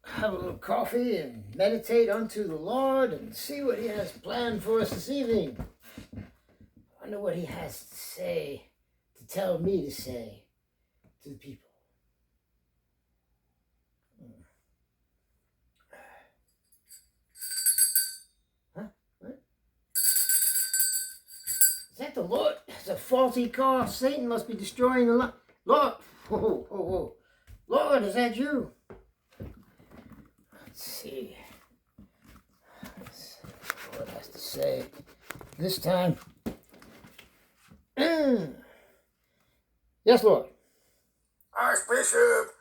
have a little coffee and meditate unto the Lord and see what He has planned for us this evening. I wonder what He has to say, to tell me to say to the people. Huh? What? Is that the Lord? It's a faulty car. Satan must be destroying the Lord. Lord! Whoa, whoa, whoa. Lord, is that you? Let's see. Let's see what it has to say this time. Yes, Lord. Archbishop!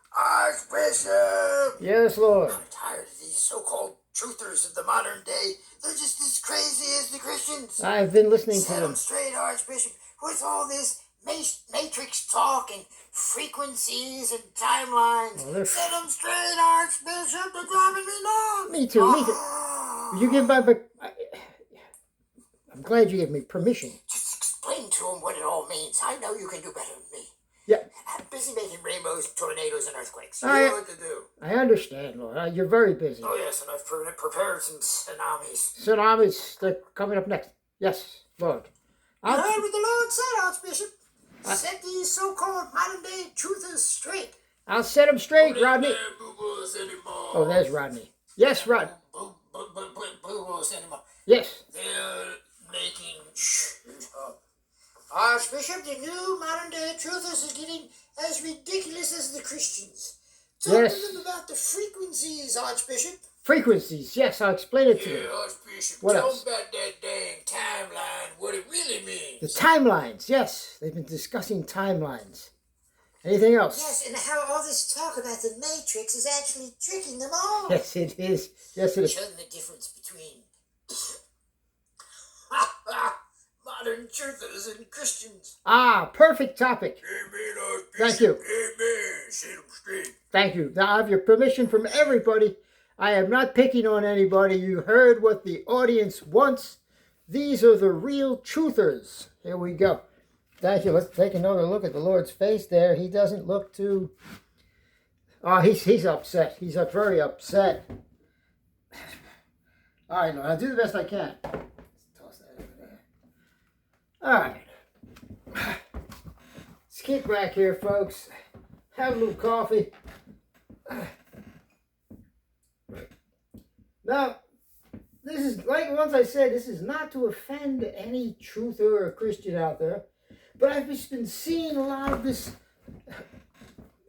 Yes, Lord. I'm tired of these so-called truthers of the modern day. They're just as crazy as the Christians. I've been listening to Set them. them straight, Archbishop. What's all this Matrix talk and frequencies and timelines? Oh, Set them straight, Archbishop. They're driving me nuts. Me too. Would you give my... I'm glad you gave me permission. Just explain to them what it all means. I know you can do better than me. Yeah. I'm busy making rainbows, tornadoes, and earthquakes. You I- know what to do. I understand, Lord. You're very busy. Oh, yes, and I've prepared some tsunamis. Tsunamis, they're coming up next. Yes, Lord. You heard what the Lord said, Archbishop. Set these so-called modern-day truthers straight. I'll set them straight, Rodney. Oh, there's Rodney. Yes, Rod. Yes. They're making... Archbishop, the new modern-day truthers are getting as ridiculous as the Christians. Talk Yes. to them about the frequencies, Archbishop. Frequencies, yes, I'll explain it to you. Archbishop, What tell else? them about that dang timeline, what it really means. The timelines, yes. They've been discussing timelines. Anything else? Yes, and how all this talk about the Matrix is actually tricking them all. Yes, it is. Yes, it is. Show them the difference between modern truthers and Christians. Ah, perfect topic. Amen, Archbishop. Thank you. Amen. Set them straight. Thank you. Now I have your permission from everybody. I am not picking on anybody. You heard what the audience wants. These are the real truthers. Here we go. Thank you. Let's take another look at the Lord's face there. He doesn't look too... Oh, he's upset. He's very upset. All right, Lord, I'll do the best I can. Toss that over there. All right. Let's kick back here, folks. Have a little coffee. Now, this is, like once I said, this is not to offend any truther or Christian out there, but I've just been seeing a lot of this,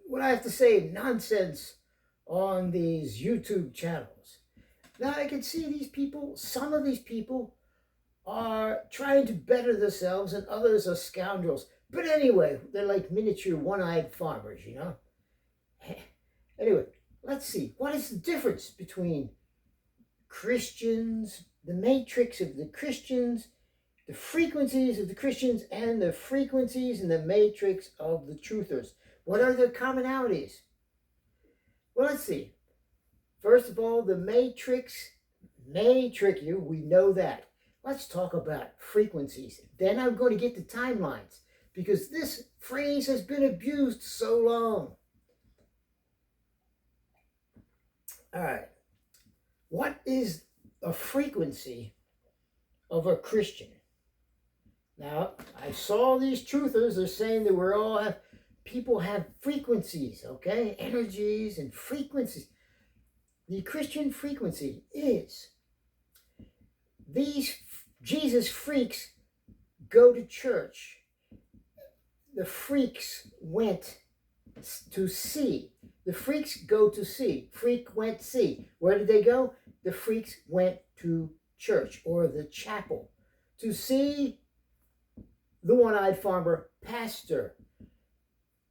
what I have to say, nonsense on these YouTube channels. Now, I can see these people, some of these people are trying to better themselves and others are scoundrels. But anyway, they're like miniature one-eyed farmers, you know? Anyway, let's see. What is the difference between Christians, the matrix of the Christians, the frequencies of the Christians, and the frequencies in the matrix of the truthers? What are their commonalities? Well, let's see. First of all, the matrix may trick you. We know that. Let's talk about frequencies. Then I'm going to get to timelines, because this phrase has been abused so long. All right. What is a frequency of a Christian? Now, I saw these truthers. They're saying that people have frequencies, okay? Energies and frequencies. The Christian frequency is these Jesus freaks go to church. The freaks went to see. The freaks go to see. Freak went see. Where did they go? The freaks went to church or the chapel to see the one-eyed farmer pastor.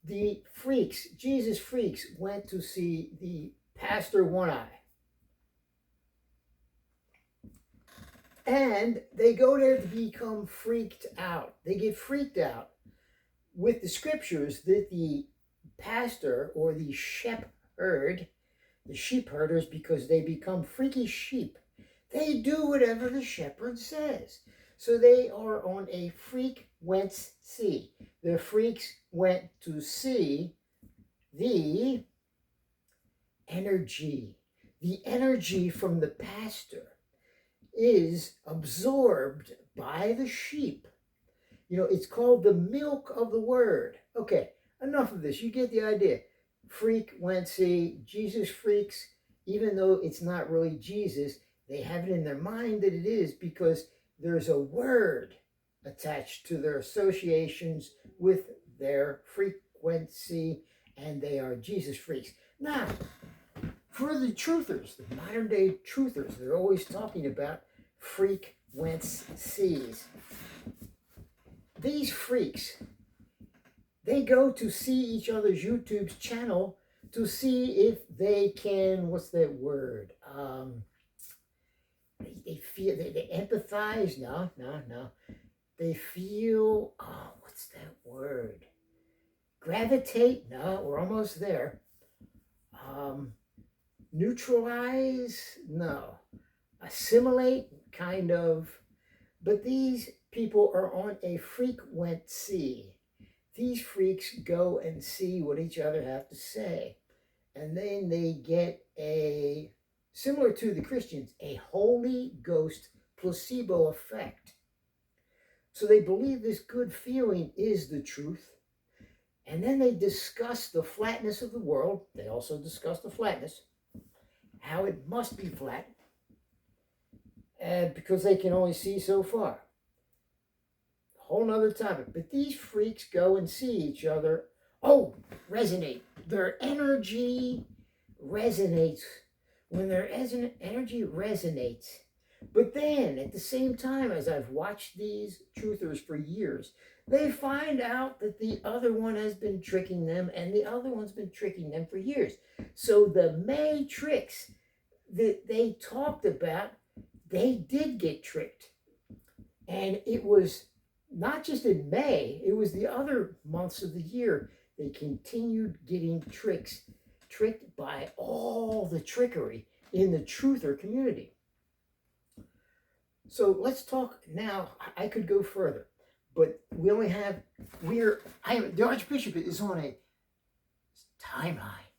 The freaks, Jesus freaks, went to see the pastor one-eye. And they go there to become freaked out. They get freaked out with the scriptures that the pastor or the shepherd, the sheep herders, because they become freaky sheep. They do whatever the shepherd says. So they are on a freak went see. The freaks went to see the energy. The energy from the pastor is absorbed by the sheep. You know, it's called the milk of the word. Okay, enough of this. You get the idea. Frequency, Jesus freaks, even though it's not really Jesus, they have it in their mind that it is because there's a word attached to their associations with their frequency, and they are Jesus freaks. Now, for the truthers, the modern day truthers, they're always talking about frequencies. These freaks, they go to see each other's YouTube's channel to see if they can, what's that word? They feel, they empathize. No. They feel, oh, what's that word? Gravitate? No, we're almost there. Neutralize? No. Assimilate? Kind of. But these people are on a frequency. These freaks go and see what each other have to say. And then they get a, similar to the Christians, a Holy Ghost placebo effect. So they believe this good feeling is the truth. And then they discuss the flatness of the world. They also discuss the flatness, how it must be flat, because they can only see so far. Whole nother topic. But these freaks go and see each other. Oh, resonate. Their energy resonates. When their energy resonates. But then, at the same time, as I've watched these truthers for years, they find out that the other one has been tricking them, and the other one's been tricking them for years. So the Maytricks that they talked about, they did get tricked. And it was not just in May, it was the other months of the year. They continued getting tricked by all the trickery in the truther community. So let's talk now. I could go further, but we only have, the Archbishop is on a timeline.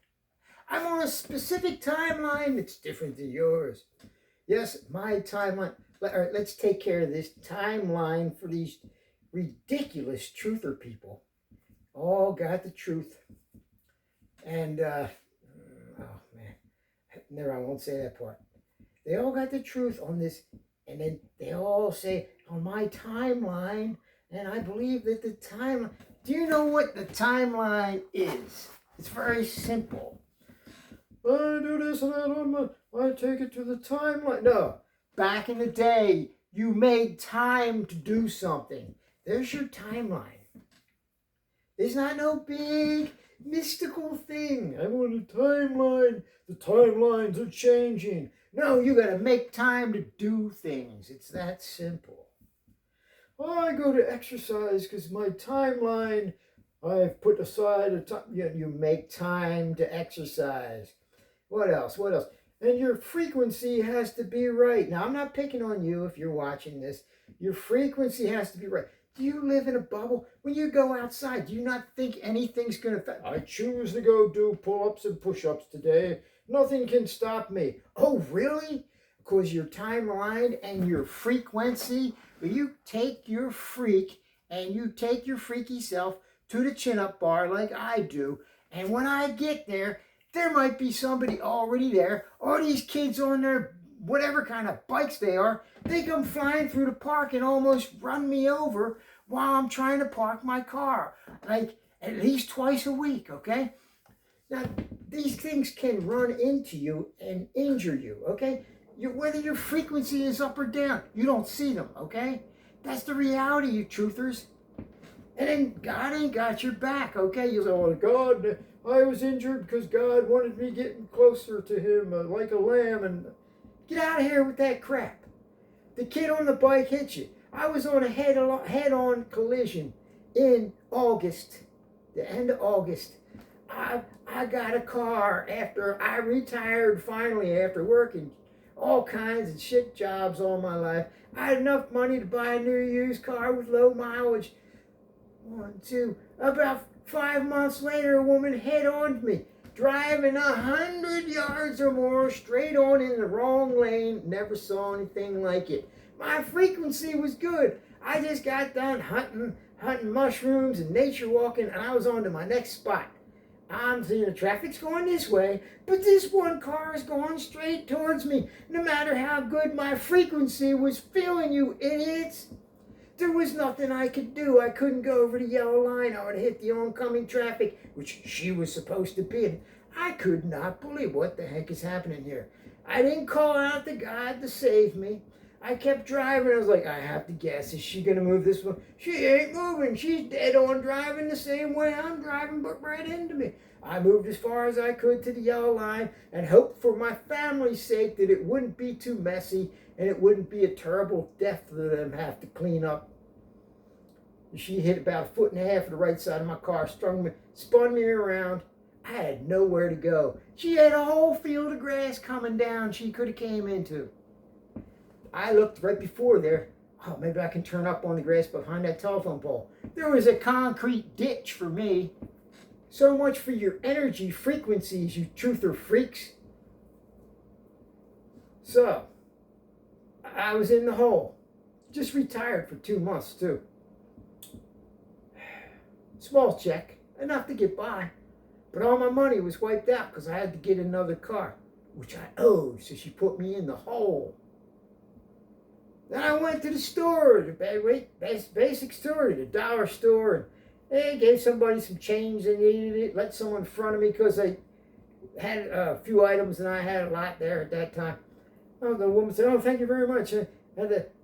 I'm on a specific timeline that's different than yours. Yes, my timeline. All right, let's take care of this timeline for these ridiculous truther people. All got the truth. And, oh man, never, I won't say that part. They all got the truth on this, and then they all say, on my timeline, and I believe that the timeline, do you know what the timeline is? It's very simple. I do this and that, I take it to the timeline. No, back in the day, you made time to do something. There's your timeline. It's not no big mystical thing. I'm on a timeline. The timelines are changing. No, you got to make time to do things. It's that simple. I go to exercise because my timeline, I've put aside a time. You make time to exercise. What else? And your frequency has to be right. Now, I'm not picking on you if you're watching this. Your frequency has to be right. Do you live in a bubble? When you go outside, do you not think anything's going to affect? I choose to go do pull-ups and push-ups today. Nothing can stop me. Oh, really? Because your timeline and your frequency, you take your freak and you take your freaky self to the chin-up bar like I do. And when I get there, there might be somebody already there, or these kids on their whatever kind of bikes they are, they come flying through the park and almost run me over while I'm trying to park my car, like at least twice a week, okay? Now, these things can run into you and injure you, okay? Whether your frequency is up or down, you don't see them, okay? That's the reality, you truthers. And then God ain't got your back, okay? You say, well, God, I was injured because God wanted me getting closer to him like a lamb. And get out of here with that crap. The kid on the bike hit you. I was on a head-on collision in August, the end of August. I got a car after I retired finally after working all kinds of shit jobs all my life. I had enough money to buy a new used car with low mileage. About 5 months later, a woman head-oned me. driving 100 yards or more straight on in the wrong lane. Never saw anything like it. My frequency was good. I just got done hunting mushrooms and nature walking, and I was on to my next spot. I'm seeing the traffic's going this way, but this one car is going straight towards me. No matter how good my frequency was feeling, you idiots. There was nothing I could do. I couldn't go over the yellow line. I would hit the oncoming traffic, which she was supposed to be in. I could not believe what the heck is happening here. I didn't call out to God to save me. I kept driving. I was like, I have to guess. Is she going to move this one? She ain't moving. She's dead on driving the same way I'm driving, but right into me. I moved as far as I could to the yellow line and hoped for my family's sake that it wouldn't be too messy and it wouldn't be a terrible death for them to have to clean up. She hit about 1.5 feet of the right side of my car, spun me around. I had nowhere to go. She had a whole field of grass coming down she could have came into. I looked right before there. Oh, maybe I can turn up on the grass behind that telephone pole. There was a concrete ditch for me. So much for your energy frequencies, you truther freaks. So, I was in the hole. Just retired for 2 months, too. Small check, enough to get by. But all my money was wiped out because I had to get another car, which I owed, so she put me in the hole. Then I went to the store, the basic store, the dollar store, and they gave somebody some change they needed it, let someone in front of me because they had a few items and I had a lot there at that time. Oh, the woman said, oh, thank you very much.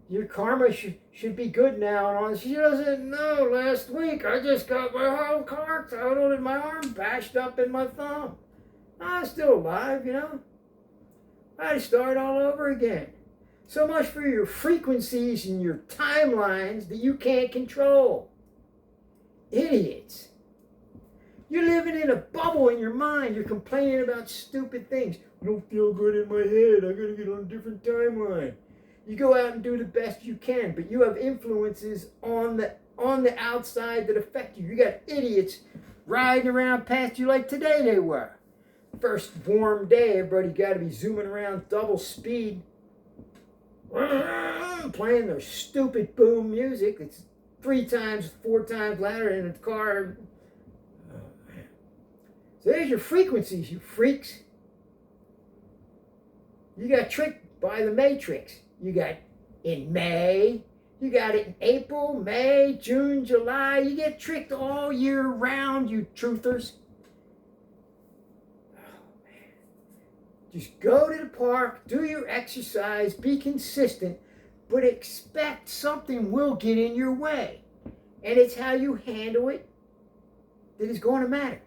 Your karma should be good now. And all. She doesn't know. Last week I just got my whole car totaled and my arm bashed up in my thumb. I'm still alive, you know. I had to start all over again. So much for your frequencies and your timelines that you can't control. Idiots. You're living in a bubble in your mind. You're complaining about stupid things. I don't feel good in my head. I gotta get on a different timeline. You go out and do the best you can, but you have influences on the outside that affect you. You got idiots riding around past you like today they were. First warm day, everybody got to be zooming around double speed, playing their stupid boom music. It's 3 times, 4 times louder in the car. Oh, man. So there's your frequencies, you freaks. You got tricked by the Maytricks. You got in May, you got it in April, May, June, July. You get tricked all year round, you truthers. Oh, man. Just go to the park, do your exercise, be consistent, but expect something will get in your way. And it's how you handle it that is going to matter.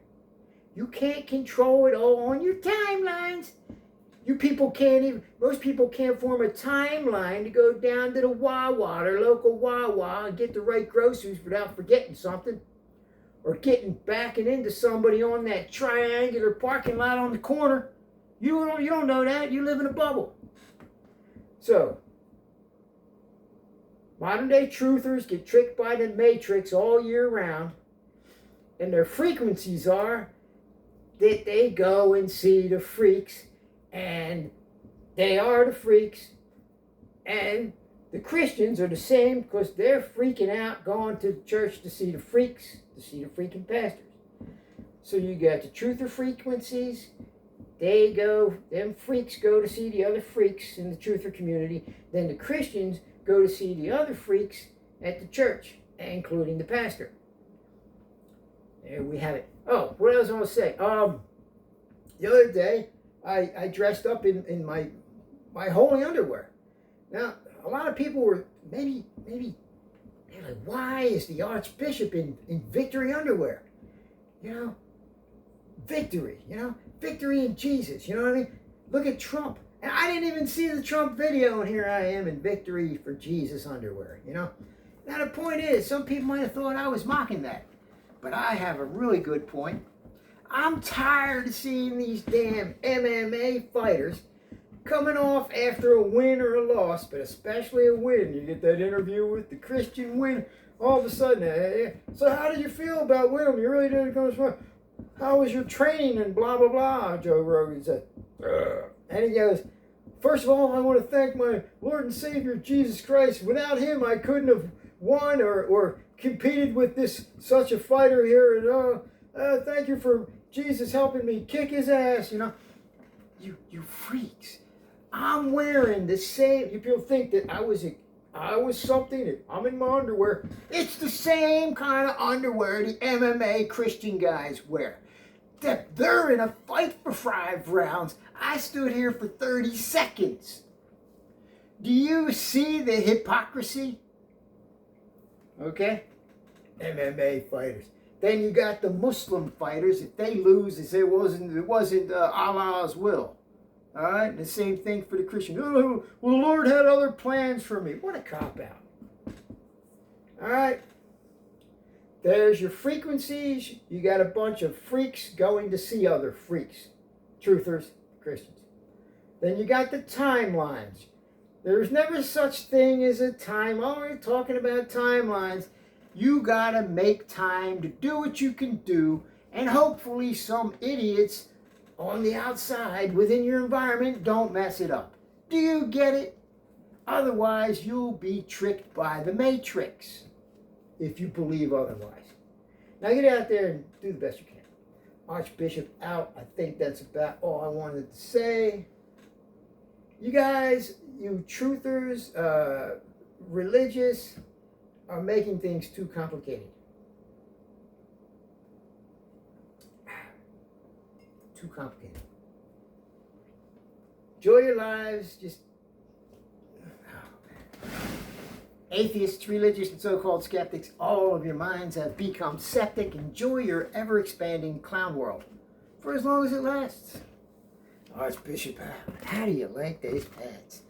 You can't control it all on your timelines. Most people can't form a timeline to go down to the Wawa, their local Wawa, and get the right groceries without forgetting something. Or backing into somebody on that triangular parking lot on the corner. You don't know that. You live in a bubble. So, modern day truthers get tricked by the Matrix all year round. And their frequencies are that they go and see the freaks. And they are the freaks. And the Christians are the same because they're freaking out going to church to see the freaks, to see the freaking pastors. So you got the truther frequencies. Them freaks go to see the other freaks in the truther community. Then the Christians go to see the other freaks at the church, including the pastor. There we have it. Oh, what else I want to say? The other day, I dressed up in my holy underwear. Now, a lot of people were maybe they're like, why is the Archbishop in victory underwear? You know, victory, victory in Jesus, you know what I mean? Look at Trump. And I didn't even see the Trump video, and here I am in victory for Jesus underwear, Now, the point is, some people might have thought I was mocking that. But I have a really good point. I'm tired of seeing these damn MMA fighters coming off after a win or a loss, but especially a win. You get that interview with the Christian win, all of a sudden, so how did you feel about winning? You really didn't go strong. how was your training and blah, blah, blah, Joe Rogan said. And he goes, first of all, I want to thank my Lord and Savior, Jesus Christ. Without him, I couldn't have won or competed with such a fighter here. And thank you for Jesus helping me kick his ass, you know. You freaks. I'm wearing the same. You people think that I was something, that I'm in my underwear. It's the same kind of underwear the MMA Christian guys wear. That they're in a fight for 5 rounds. I stood here for 30 seconds. Do you see the hypocrisy? Okay? MMA fighters. Then you got the Muslim fighters. If they lose, they say it wasn't Allah's will. All right? And the same thing for the Christian. Oh, well, the Lord had other plans for me. What a cop-out. All right? There's your frequencies. You got a bunch of freaks going to see other freaks. Truthers, Christians. Then you got the timelines. There's never such thing as a time. Oh, we're talking about timelines. You got to make time to do what you can do. And hopefully some idiots on the outside within your environment don't mess it up. Do you get it? Otherwise, you'll be tricked by the Maytricks. If you believe otherwise. Now get out there and do the best you can. Archbishop out. I think that's about all I wanted to say. You guys, you truthers, religious, are making things too complicated. Too complicated. Enjoy your lives. Just atheists, religious, and so-called skeptics, all of your minds have become septic. Enjoy your ever-expanding clown world for as long as it lasts. Archbishop, how do you like these pants?